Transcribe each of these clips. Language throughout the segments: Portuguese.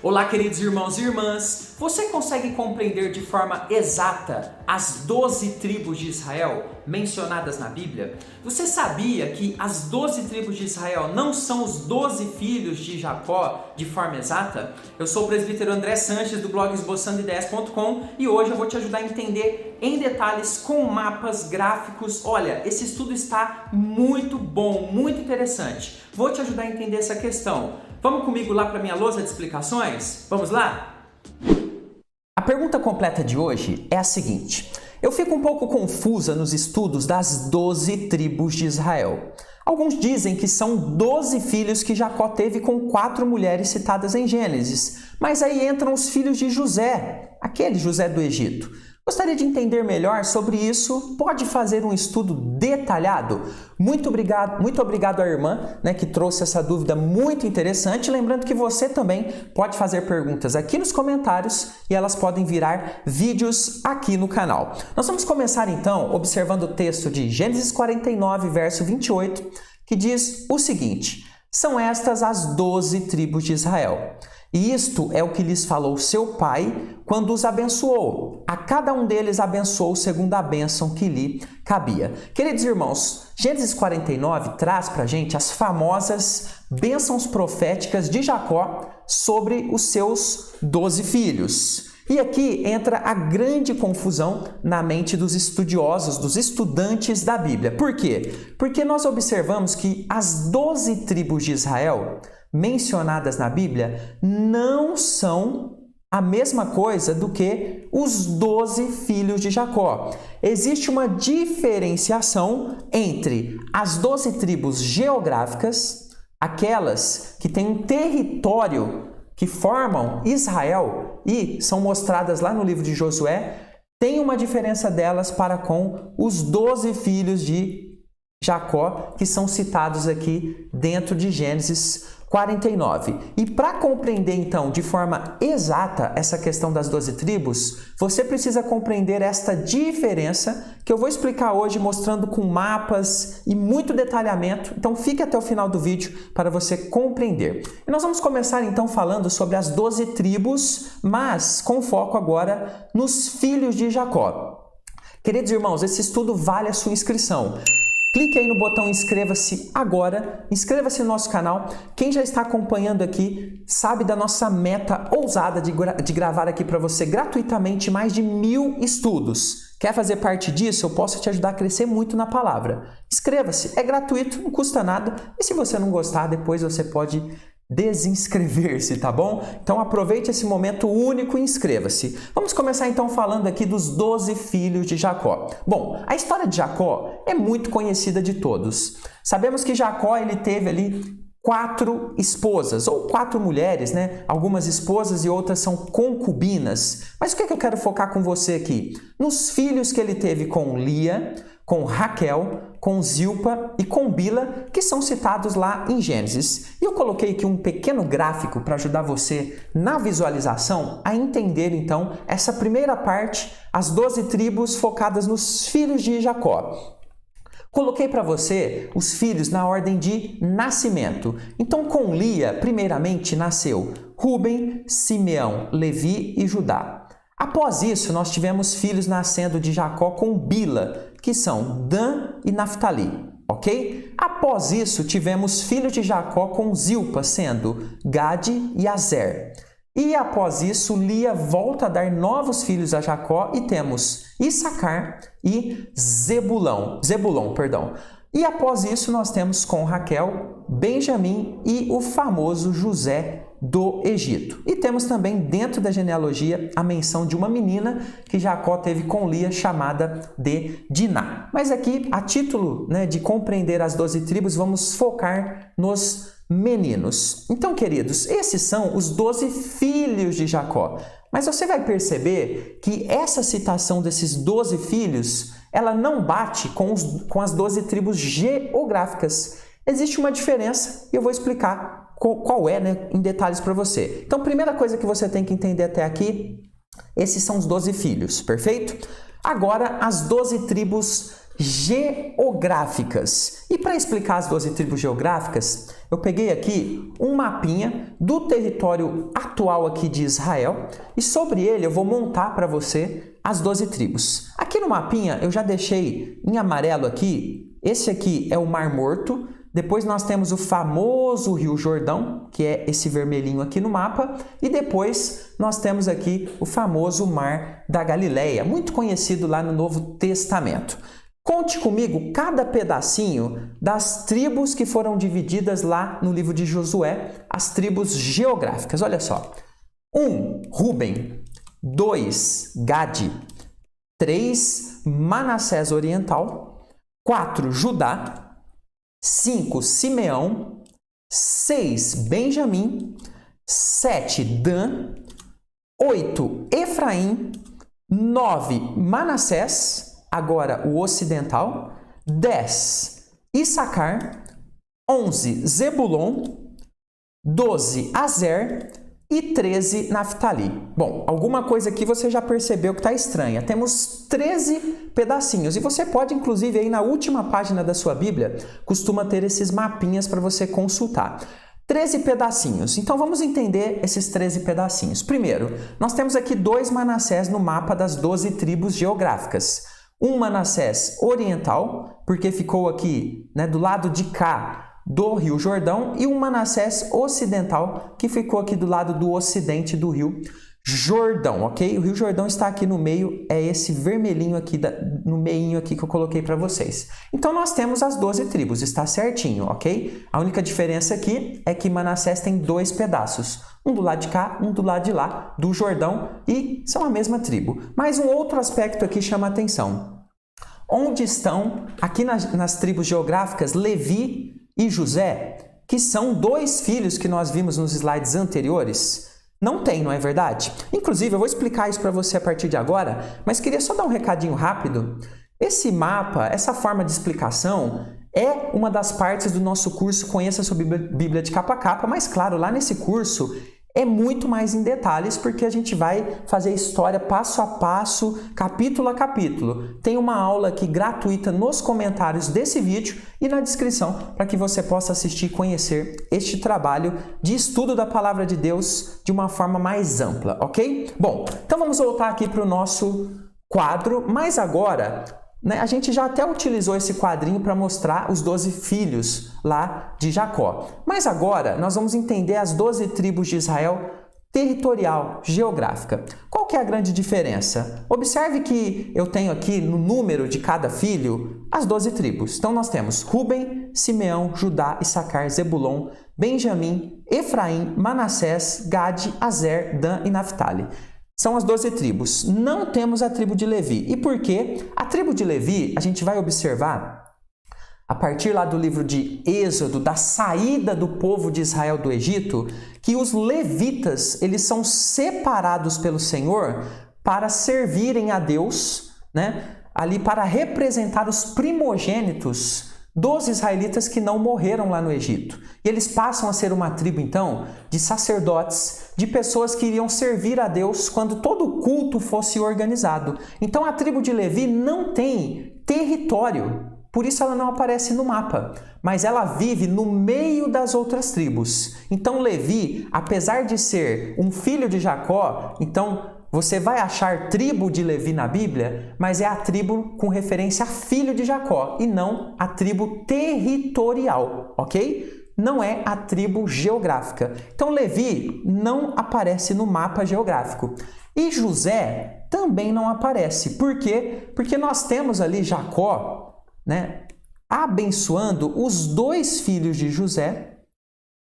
Olá, queridos irmãos e irmãs! Você consegue compreender de forma exata as 12 tribos de Israel mencionadas na Bíblia? Você sabia que as 12 tribos de Israel não são os 12 filhos de Jacó de forma exata? Eu sou o presbítero André Sanches do blog esboçandoideias.com e hoje eu vou te ajudar a entender em detalhes com mapas, gráficos. Olha, esse estudo está muito bom, muito interessante. Vou te ajudar a entender essa questão. Vamos comigo lá para minha lousa de explicações? Vamos lá? A pergunta completa de hoje é a seguinte: eu fico um pouco confusa nos estudos das 12 tribos de Israel. Alguns dizem que são 12 filhos que Jacó teve com 4 mulheres citadas em Gênesis, mas aí entram os filhos de José, aquele José do Egito. Gostaria de entender melhor sobre isso? Pode fazer um estudo detalhado? Muito obrigado à irmã, que trouxe essa dúvida muito interessante. Lembrando que você também pode fazer perguntas aqui nos comentários e elas podem virar vídeos aqui no canal. Nós vamos começar então observando o texto de Gênesis 49, verso 28, que diz o seguinte: são estas as 12 tribos de Israel. E isto é o que lhes falou seu pai quando os abençoou. A cada um deles abençoou segundo a bênção que lhe cabia. Queridos irmãos, Gênesis 49 traz para a gente as famosas bênçãos proféticas de Jacó sobre os seus 12 filhos. E aqui entra a grande confusão na mente dos estudiosos, dos estudantes da Bíblia. Por quê? Porque nós observamos que as 12 tribos de Israel mencionadas na Bíblia não são a mesma coisa do que os 12 filhos de Jacó. Existe uma diferenciação entre as 12 tribos geográficas, aquelas que têm um território que formam Israel e são mostradas lá no livro de Josué, tem uma diferença delas para com os 12 filhos de Jacó, que são citados aqui dentro de Gênesis 49. E para compreender então de forma exata essa questão das 12 tribos, você precisa compreender esta diferença que eu vou explicar hoje mostrando com mapas e muito detalhamento. Então fique até o final do vídeo para você compreender. E nós vamos começar então falando sobre as 12 tribos, mas com foco agora nos filhos de Jacó. Queridos irmãos, esse estudo vale a sua inscrição. Clique aí no botão inscreva-se agora, inscreva-se no nosso canal. Quem já está acompanhando aqui sabe da nossa meta ousada de gravar aqui para você gratuitamente mais de 1000 estudos. Quer fazer parte disso? Eu posso te ajudar a crescer muito na palavra. Inscreva-se, é gratuito, não custa nada. E se você não gostar, depois você pode desinscrever-se, tá bom? Então aproveite esse momento único e inscreva-se. Vamos começar então falando aqui dos 12 filhos de Jacó. Bom, a história de Jacó é muito conhecida de todos. Sabemos que Jacó ele teve ali 4 esposas, ou 4 mulheres, Algumas esposas e outras são concubinas. Mas o que eu quero focar com você aqui? Nos filhos que ele teve com Lia, com Raquel, com Zilpa e com Bila, que são citados lá em Gênesis. E eu coloquei aqui um pequeno gráfico para ajudar você na visualização a entender então essa primeira parte, as 12 tribos focadas nos filhos de Jacó. Coloquei para você os filhos na ordem de nascimento. Então, com Lia, primeiramente nasceu Rúben, Simeão, Levi e Judá. Após isso, nós tivemos filhos nascendo de Jacó com Bila, que são Dan e Naftali, ok? Após isso, tivemos filhos de Jacó com Zilpa, sendo Gade e Azer. E após isso, Lia volta a dar novos filhos a Jacó e temos Issacar e Zebulon. E após isso, nós temos com Raquel, Benjamim e o famoso José do Egito. E temos também dentro da genealogia a menção de uma menina que Jacó teve com Lia, chamada de Diná. Mas aqui, a título de compreender as 12 tribos, vamos focar nos meninos. Então, queridos, esses são os 12 filhos de Jacó. Mas você vai perceber que essa citação desses 12 filhos, ela não bate com as 12 tribos geográficas. Existe uma diferença e eu vou explicar qual é, em detalhes para você. Então, primeira coisa que você tem que entender até aqui, esses são os 12 filhos, perfeito? Agora, as 12 tribos geográficas. E para explicar as 12 tribos geográficas, eu peguei aqui um mapinha do território atual aqui de Israel e sobre ele eu vou montar para você as 12 tribos. Aqui no mapinha eu já deixei em amarelo aqui, esse aqui é o Mar Morto, depois nós temos o famoso Rio Jordão, que é esse vermelhinho aqui no mapa, e depois nós temos aqui o famoso Mar da Galileia, muito conhecido lá no Novo Testamento. Conte comigo cada pedacinho das tribos que foram divididas lá no livro de Josué, as tribos geográficas. Olha só. 1, Ruben. 2, Gade. 3, Manassés Oriental. 4, Judá. 5, Simeão. 6, Benjamim. 7, Dan. 8, Efraim. 9, Manassés. Agora o ocidental, 10, Issacar, 11, Zebulon, 12, Azer e 13, Naftali. Bom, alguma coisa aqui você já percebeu que está estranha. Temos 13 pedacinhos e você pode, inclusive, aí na última página da sua Bíblia, costuma ter esses mapinhas para você consultar. 13 pedacinhos. Então vamos entender esses 13 pedacinhos. Primeiro, nós temos aqui 2 Manassés no mapa das 12 tribos geográficas. Um Manassés oriental, porque ficou aqui, né, do lado de cá do Rio Jordão, e um Manassés ocidental, que ficou aqui do lado do ocidente do Rio Jordão, ok? O Rio Jordão está aqui no meio, é esse vermelhinho aqui, no meinho aqui que eu coloquei para vocês. Então nós temos as 12 tribos, está certinho, ok? A única diferença aqui é que Manassés tem 2 pedaços. Um do lado de cá, um do lado de lá, do Jordão, e são a mesma tribo. Mas um outro aspecto aqui chama a atenção. Onde estão, aqui nas tribos geográficas, Levi e José, que são 2 filhos que nós vimos nos slides anteriores? Não tem, não é verdade? Inclusive, eu vou explicar isso para você a partir de agora, mas queria só dar um recadinho rápido. Esse mapa, essa forma de explicação, é uma das partes do nosso curso Conheça sua Bíblia de Capa a Capa, mas claro, lá nesse curso é muito mais em detalhes, porque a gente vai fazer a história passo a passo, capítulo a capítulo. Tem uma aula aqui gratuita nos comentários desse vídeo e na descrição para que você possa assistir e conhecer este trabalho de estudo da Palavra de Deus de uma forma mais ampla, ok? Bom, então vamos voltar aqui para o nosso quadro, mas agora, né, a gente já até utilizou esse quadrinho para mostrar os 12 filhos lá de Jacó. Mas agora nós vamos entender as 12 tribos de Israel territorial, geográfica. Qual que é a grande diferença? Observe que eu tenho aqui no número de cada filho as 12 tribos. Então nós temos Ruben, Simeão, Judá, Issacar, Zebulon, Benjamim, Efraim, Manassés, Gade, Azer, Dan e Naftali. São as 12 tribos. Não temos a tribo de Levi. E por quê? A tribo de Levi, a gente vai observar, a partir lá do livro de Êxodo, da saída do povo de Israel do Egito, que os levitas, eles são separados pelo Senhor para servirem a Deus, né? Ali para representar os primogênitos dos israelitas que não morreram lá no Egito. E eles passam a ser uma tribo, então, de sacerdotes, de pessoas que iriam servir a Deus quando todo o culto fosse organizado. Então, a tribo de Levi não tem território, por isso ela não aparece no mapa, mas ela vive no meio das outras tribos. Então, Levi, apesar de ser um filho de Jacó, então você vai achar tribo de Levi na Bíblia, mas é a tribo com referência a filho de Jacó e não a tribo territorial, ok? Não é a tribo geográfica. Então, Levi não aparece no mapa geográfico. E José também não aparece. Por quê? Porque nós temos ali Jacó, né, abençoando os 2 filhos de José,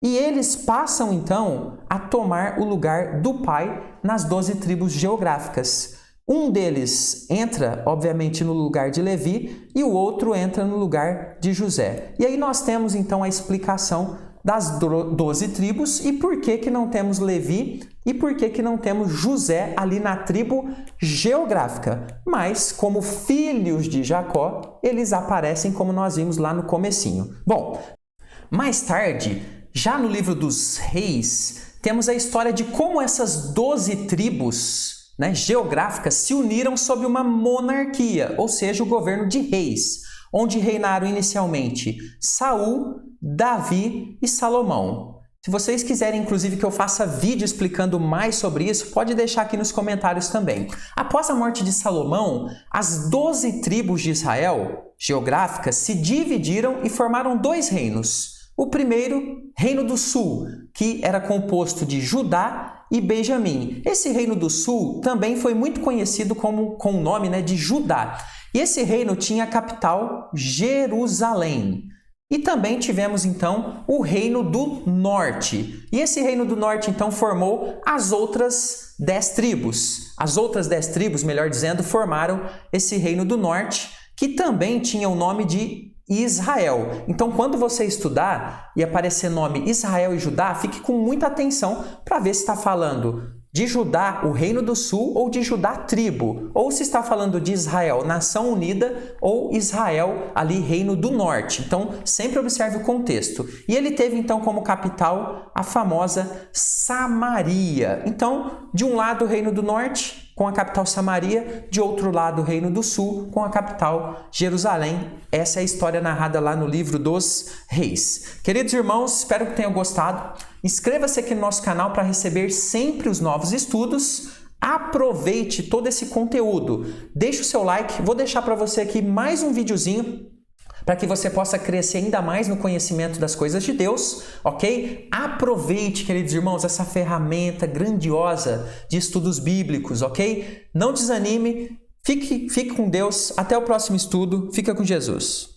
e eles passam, então, a tomar o lugar do pai nas 12 tribos geográficas. Um deles entra, obviamente, no lugar de Levi e o outro entra no lugar de José. E aí nós temos, então, a explicação das 12 tribos e por que que não temos Levi e por que que não temos José ali na tribo geográfica. Mas, como filhos de Jacó, eles aparecem como nós vimos lá no comecinho. Bom, mais tarde, já no livro dos Reis, temos a história de como essas 12 tribos geográficas se uniram sob uma monarquia, ou seja, o governo de reis, onde reinaram inicialmente Saul, Davi e Salomão. Se vocês quiserem, inclusive, que eu faça vídeo explicando mais sobre isso, pode deixar aqui nos comentários também. Após a morte de Salomão, as 12 tribos de Israel, geográficas, se dividiram e formaram 2 reinos. O primeiro, Reino do Sul, que era composto de Judá e Benjamim. Esse Reino do Sul também foi muito conhecido com o nome de Judá. E esse reino tinha a capital Jerusalém. E também tivemos, então, o Reino do Norte. E esse Reino do Norte, então, formou as outras 10 tribos. As outras 10 tribos, melhor dizendo, formaram esse Reino do Norte, que também tinha o nome de Israel. Então, quando você estudar e aparecer nome Israel e Judá, fique com muita atenção para ver se está falando de Judá, o Reino do Sul, ou de Judá, tribo, ou se está falando de Israel, nação unida, ou Israel, ali, Reino do Norte. Então, sempre observe o contexto. E ele teve, então, como capital a famosa Samaria. Então, de um lado, o Reino do Norte, com a capital Samaria, de outro lado, o Reino do Sul, com a capital Jerusalém. Essa é a história narrada lá no livro dos Reis. Queridos irmãos, espero que tenham gostado. Inscreva-se aqui no nosso canal para receber sempre os novos estudos. Aproveite todo esse conteúdo. Deixe o seu like. Vou deixar para você aqui mais um videozinho para que você possa crescer ainda mais no conhecimento das coisas de Deus, ok? Aproveite, queridos irmãos, essa ferramenta grandiosa de estudos bíblicos, ok? Não desanime, fique com Deus, até o próximo estudo, fica com Jesus.